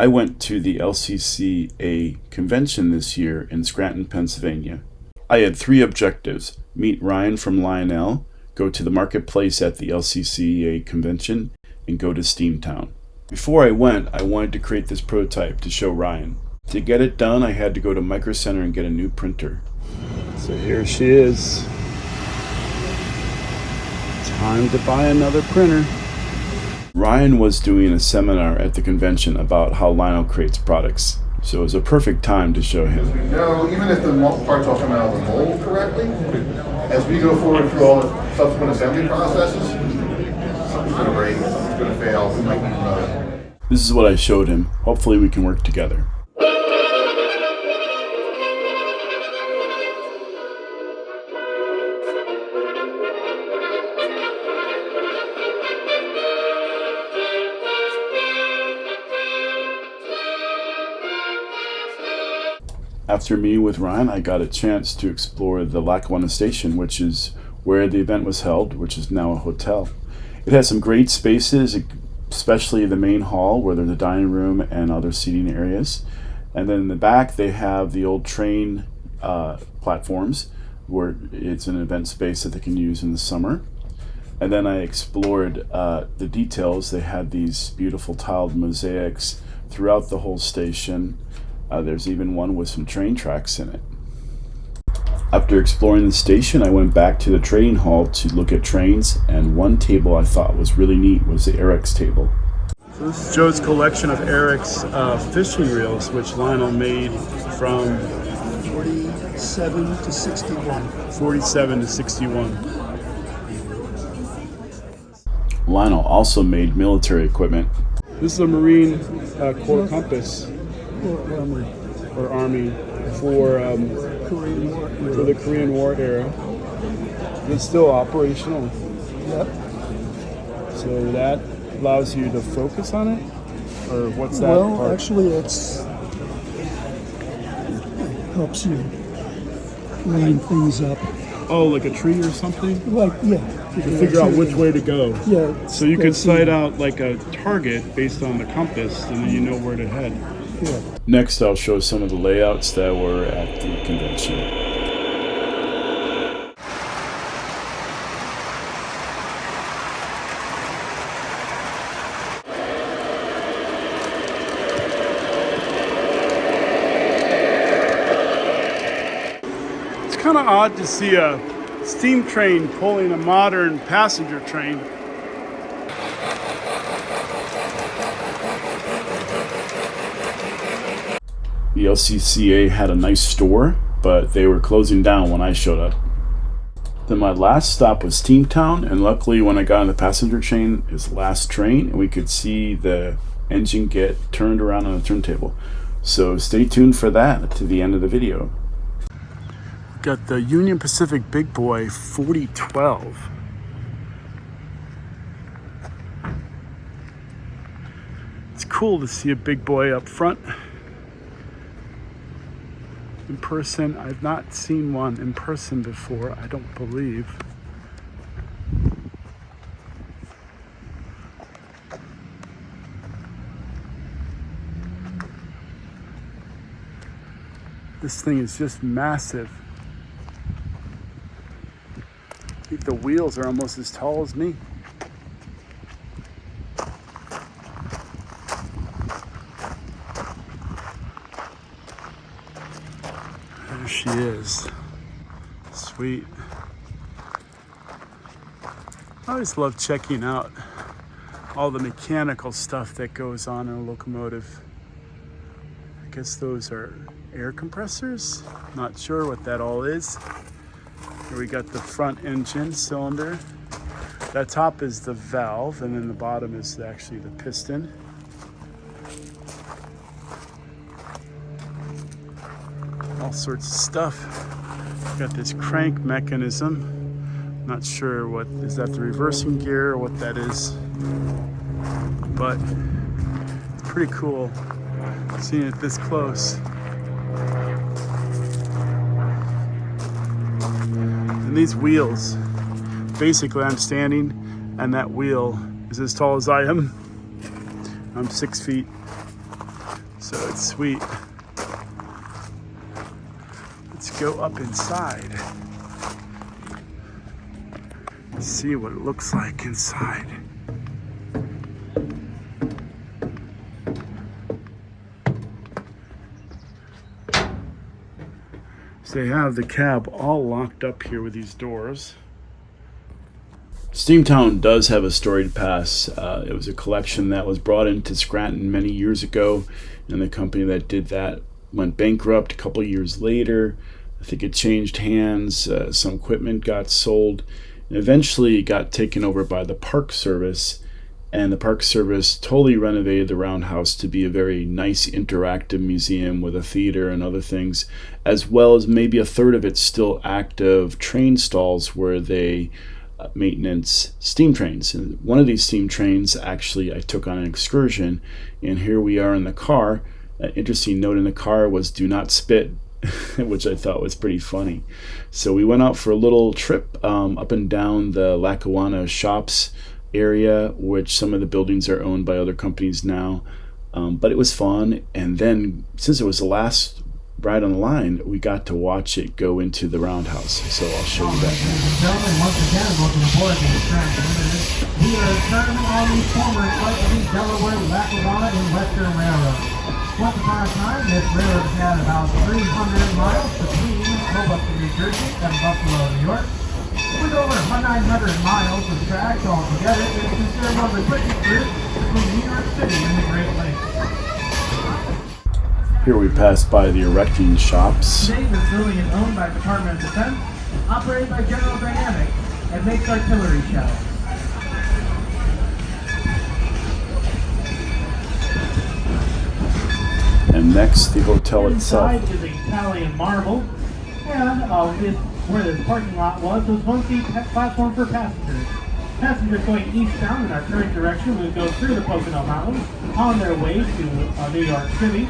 I went to the LCCA convention this year in Scranton, Pennsylvania. I had 3 objectives: meet Ryan from Lionel, go to the marketplace at the LCCA convention, and go to Steamtown. Before I went, I wanted to create this prototype to show Ryan. To get it done, I had to go to Micro Center and get a new printer. So here she is. Time to buy another printer. Ryan was doing a seminar at the convention about how Lionel creates products, so it was a perfect time to show him. We know, even if the parts all come out of the mold correctly, as we go forward through all the subsequent assembly processes, something's going to break, something's going to fail, we might need another. This is what I showed him. Hopefully we can work together. After meeting with Ryan, I got a chance to explore the Lackawanna station, which is where the event was held, which is now a hotel. It has some great spaces, especially the main hall where there's a dining room and other seating areas. And then in the back, they have the old train platforms where it's an event space that they can use in the summer. And then I explored the details. They had these beautiful tiled mosaics throughout the whole station. There's even one with some train tracks in it. After exploring the station, I went back to the trading hall to look at trains, and one table I thought was really neat was the Eric's table. So this is Joe's collection of Eric's fishing reels, which Lionel made from 47 to 61. 47 to 61. Lionel also made military equipment. This is a Marine Corps compass. Or Army for the Korean War era. It's still operational. Yep. So that allows you to focus on it, or what's that? Well, part? actually, it helps you line things up. Oh, like a tree or something? Like, yeah. You can figure out which way to go. Yeah. So you could sight out like a target based on the compass, and then you know where to head. Yeah. Next, I'll show some of the layouts that were at the convention. It's kind of odd to see a steam train pulling a modern passenger train. The LCCA had a nice store, but they were closing down when I showed up. Then my last stop was Steamtown, and luckily when I got on the passenger train, it was the last train, and we could see the engine get turned around on a turntable. So stay tuned for that to the end of the video. Got the Union Pacific Big Boy 4012. It's cool to see a big boy up front. In person, I've not seen one in person before, I don't believe. This thing is just massive. I think the wheels are almost as tall as me. There she is. Sweet. I always love checking out all the mechanical stuff that goes on in a locomotive. I guess those are air compressors. Not sure what that all is. Here we got the front engine cylinder. That top is the valve, and then the bottom is actually the piston. All sorts of stuff. Got this crank mechanism. Not sure what, is that the reversing gear or what that is? But it's pretty cool seeing it this close. And these wheels, basically I'm standing and that wheel is as tall as I am. I'm 6 feet. So it's sweet. Let's go up inside. See what it looks like inside. So they have the cab all locked up here with these doors. Steamtown does have a storied past. It was a collection that was brought into Scranton many years ago, and the company that did that went bankrupt a couple years later. I think it changed hands. Some equipment got sold, and eventually it got taken over by the Park Service, and the Park Service totally renovated the Roundhouse to be a very nice interactive museum with a theater and other things, as well as maybe a third of its still active train stalls where they maintenance steam trains. And one of these steam trains, actually, I took on an excursion, and here we are in the car. An interesting note in the car was "do not spit," which I thought was pretty funny. So we went out for a little trip up and down the Lackawanna shops area, which some of the buildings are owned by other companies now. But it was fun. And then, since it was the last ride on the line, we got to watch it go into the Roundhouse. So I'll show you that now. Ladies and gentlemen, once again, welcome aboard the Scranton Limited. We are currently on the former slightly Delaware, Lackawanna, and Western Railroad. Once upon a time, this railroad had about 300 miles between Hoboken, New Jersey, and Buffalo, New York. With over 900 miles of tracks altogether, it is considered one of the quickest routes between New York City and the Great Lakes. Here we passed by the erecting shops. Today, this building is owned by the Department of Defense, operated by General Dynamics, and makes artillery shells. And next, the hotel itself. Inside is Italian marble, and where the parking lot was once the platform for passengers. Passengers going eastbound in our current direction would go through the Pocono Mountains on their way to New York City.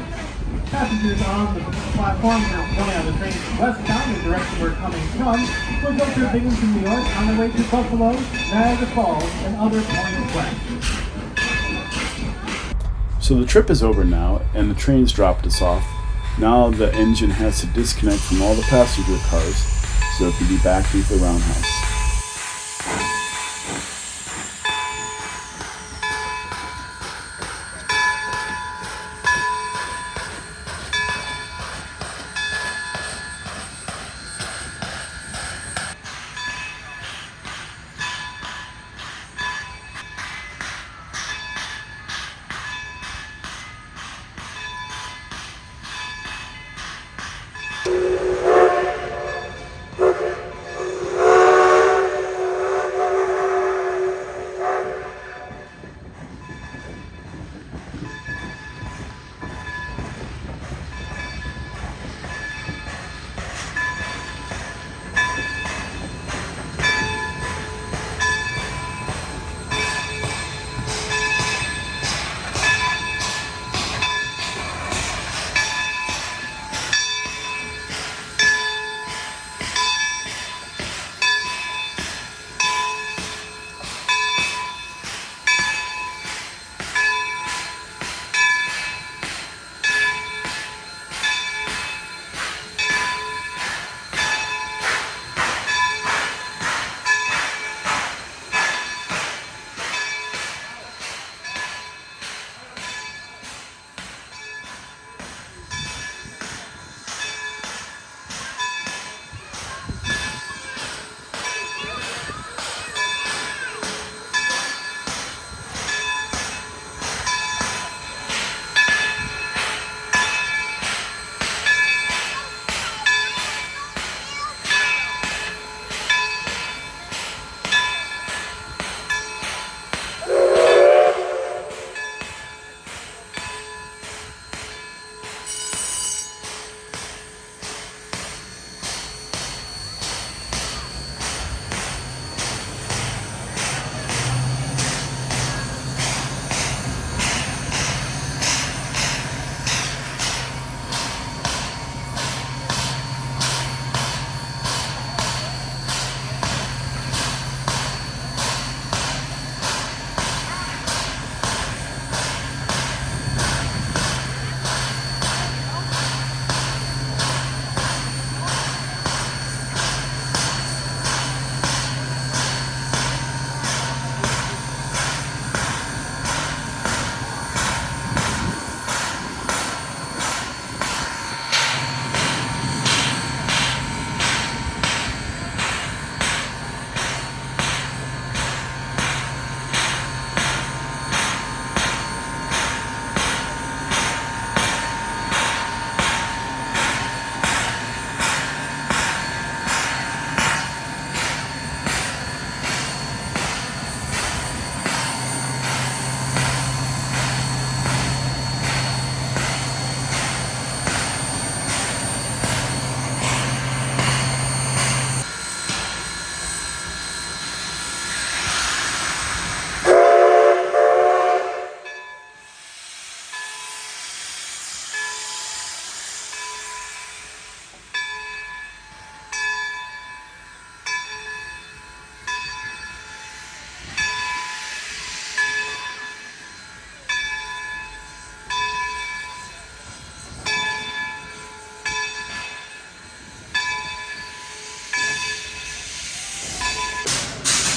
Passengers on the platform going on the train westbound, the direction we're coming from, would go through Binghamton, New York on their way to Buffalo, Niagara Falls, and other points west. So the trip is over now, and the train's dropped us off. Now the engine has to disconnect from all the passenger cars, so it can be back into the Roundhouse.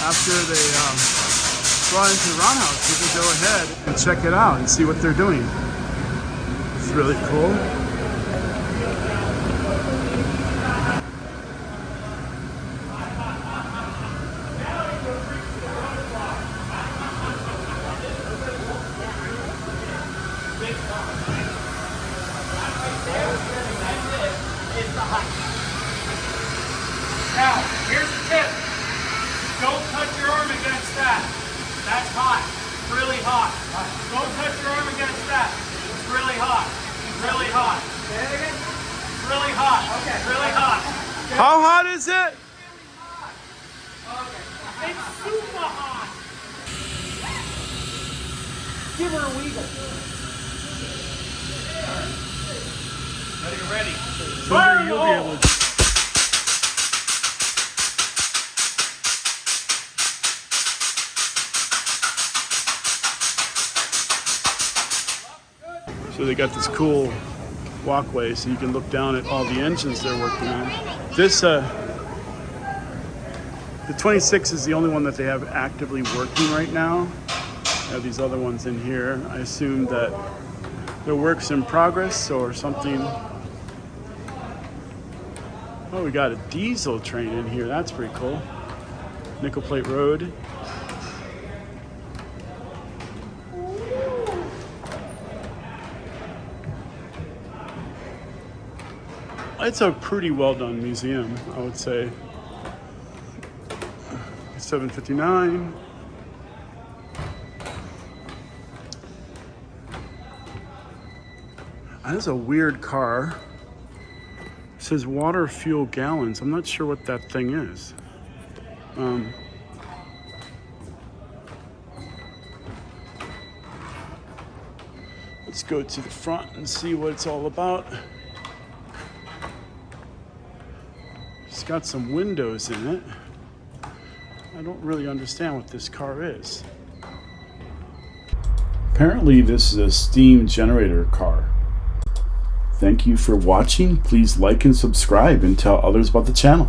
after they brought into the Roundhouse, we can go ahead and check it out and see what they're doing. It's really cool. Now, here's the tip. Don't touch your arm against that. That's hot. Really hot. Don't touch your arm against that. It's really hot. Really hot. Say it again. Really hot. Okay. Really hot. How hot is it? Okay. It's super hot. Give her a wiggle. Ready, ready. Someday you'll be able to. So they got this cool walkway so you can look down at all the engines they're working on. This, the 26 is the only one that they have actively working right now. They have these other ones in here. I assume that they're works in progress or something. Oh, we got a diesel train in here. That's pretty cool. Nickel Plate Road. It's a pretty well done museum, I would say. 759. That's a weird car. It says water fuel gallons. I'm not sure what that thing is. Let's go to the front and see what it's all about. It's got some windows in it. I don't really understand what this car is. Apparently this is a steam generator car. Thank you for watching. Please like and subscribe and tell others about the channel.